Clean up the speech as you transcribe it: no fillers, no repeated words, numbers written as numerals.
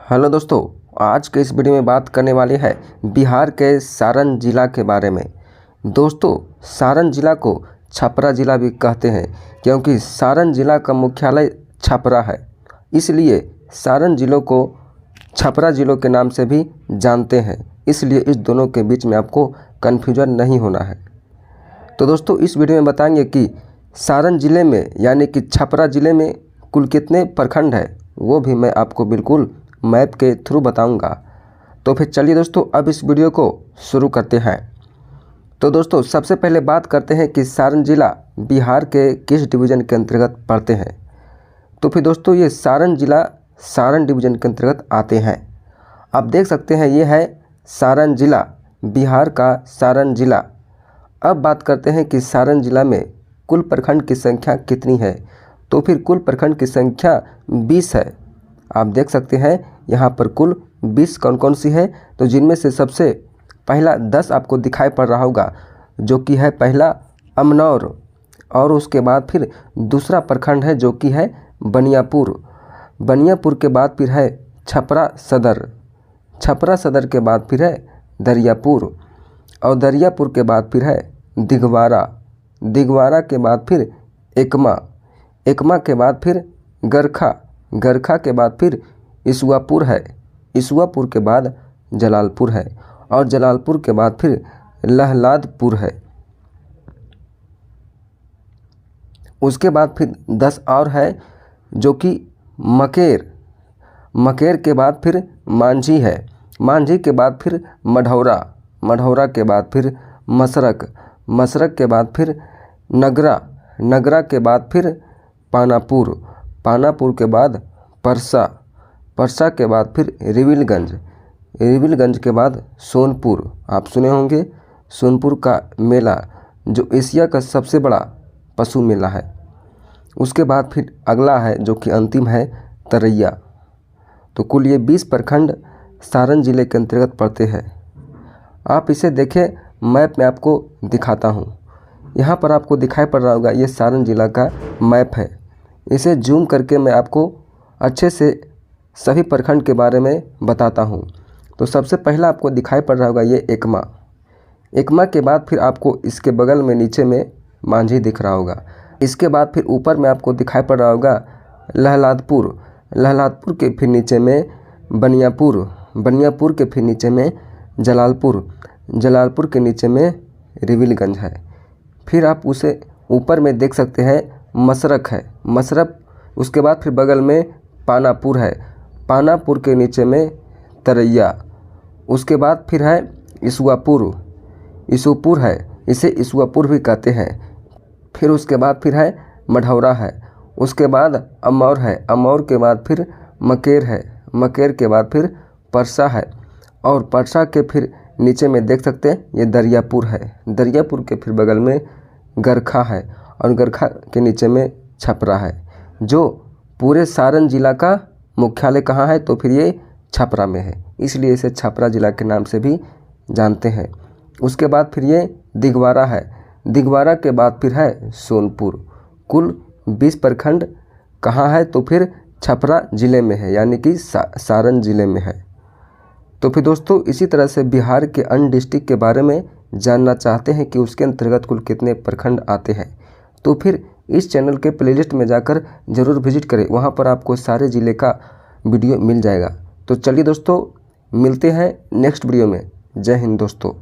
Hello दोस्तों, आज के इस वीडियो में बात करने वाले हैं बिहार के सारण जिला के बारे में। दोस्तों, सारण जिला को छपरा जिला भी कहते हैं क्योंकि सारण जिला का मुख्यालय छपरा है, इसलिए सारण जिलों को छपरा जिलों के नाम से भी जानते हैं। इसलिए इस दोनों के बीच में आपको कन्फ्यूजन नहीं होना है। तो दोस्तों, इस वीडियो में बताएंगे कि सारण जिले में यानी कि छपरा जिले में कुल कितने प्रखंड है, वो भी मैं आपको बिल्कुल मैप के थ्रू बताऊंगा। तो फिर चलिए दोस्तों, अब इस वीडियो को शुरू करते हैं। तो दोस्तों, सबसे पहले बात करते हैं कि सारण जिला बिहार के किस डिवीज़न के अंतर्गत पड़ते हैं। तो फिर दोस्तों, ये सारण जिला सारण डिवीज़न के अंतर्गत आते हैं। आप देख सकते हैं, ये है सारण जिला, बिहार का सारण जिला। अब बात करते हैं कि सारण जिला में कुल प्रखंड की संख्या कितनी है। तो फिर कुल प्रखंड की संख्या 20 है। आप देख सकते हैं यहाँ पर कुल 20 कौन कौन सी है, तो जिनमें से सबसे पहला 10 आपको दिखाई पड़ रहा होगा, जो कि है पहला अमनौर, और उसके बाद फिर दूसरा प्रखंड है जो कि है बनियापुर। बनियापुर के बाद फिर है छपरा सदर, छपरा सदर के बाद फिर है दरियापुर, और दरियापुर के बाद फिर है दिगवारा, दिगवारा के बाद फिर एकमा, एकमा के बाद फिर गरखा, गरखा के बाद फिर इसुआपुर है, इसुआपुर के बाद जलालपुर है, और जलालपुर के बाद फिर लहलादपुर है। उसके बाद फिर 10 और है जो कि मकेर, मकेर के बाद फिर मांझी है, मांझी के बाद फिर मढ़ौरा, मढ़ौरा के बाद फिर मसरक, मसरक के बाद फिर नगरा, नगरा के बाद फिर पानापुर, पानापुर के बाद परसा, परसा के बाद फिर रिविलगंज, रिविलगंज के बाद सोनपुर। आप सुने होंगे सोनपुर का मेला जो एशिया का सबसे बड़ा पशु मेला है। उसके बाद फिर अगला है जो कि अंतिम है तरैया। तो कुल ये 20 प्रखंड सारण जिले के अंतर्गत पड़ते हैं। आप इसे देखें, मैप में आपको दिखाता हूँ। यहाँ पर आपको दिखाई पड़ रहा होगा, ये सारण जिला का मैप है। इसे जूम करके मैं आपको अच्छे से सभी प्रखंड के बारे में बताता हूँ। तो सबसे पहला आपको दिखाई पड़ रहा होगा ये एकमा, एकमा के बाद फिर आपको इसके बगल में नीचे में मांझी दिख रहा होगा। इसके बाद फिर ऊपर में आपको दिखाई पड़ रहा होगा लहलादपुर, लहलादपुर के फिर नीचे में बनियापुर, बनियापुर के फिर नीचे में जलालपुर, जलालपुर के नीचे में रिविलगंज है। फिर आप उसे ऊपर में देख सकते हैं मसरक है, मसरक। उसके बाद फिर बगल में पानापुर है, पानापुर के नीचे में तरैया। उसके बाद फिर है इसुआपुर, इसुपुर है, इसे इसुआपुर भी कहते हैं। फिर उसके बाद फिर है मढ़ौरा है, उसके बाद अमौर है, अमौर के बाद फिर मकेर है, मकेर के बाद फिर परसा है, और परसा के फिर नीचे में देख सकते हैं ये दरियापुर है, दरियापुर के फिर बगल में गरखा है, और गरखा के नीचे में छपरा है। जो पूरे सारण जिला का मुख्यालय कहाँ है, तो फिर ये छपरा में है, इसलिए इसे छपरा जिला के नाम से भी जानते हैं। उसके बाद फिर ये दिगवारा है, दिगवारा के बाद फिर है सोनपुर। कुल 20 प्रखंड कहाँ है, तो फिर छपरा जिले में है, यानी कि सारण जिले में है। तो फिर दोस्तों, इसी तरह से बिहार के अन्य डिस्ट्रिक्ट के बारे में जानना चाहते हैं कि उसके अंतर्गत कुल कितने प्रखंड आते हैं, तो फिर इस चैनल के प्लेलिस्ट में जाकर ज़रूर विजिट करें, वहाँ पर आपको सारे ज़िले का वीडियो मिल जाएगा। तो चलिए दोस्तों, मिलते हैं नेक्स्ट वीडियो में। जय हिंद दोस्तों।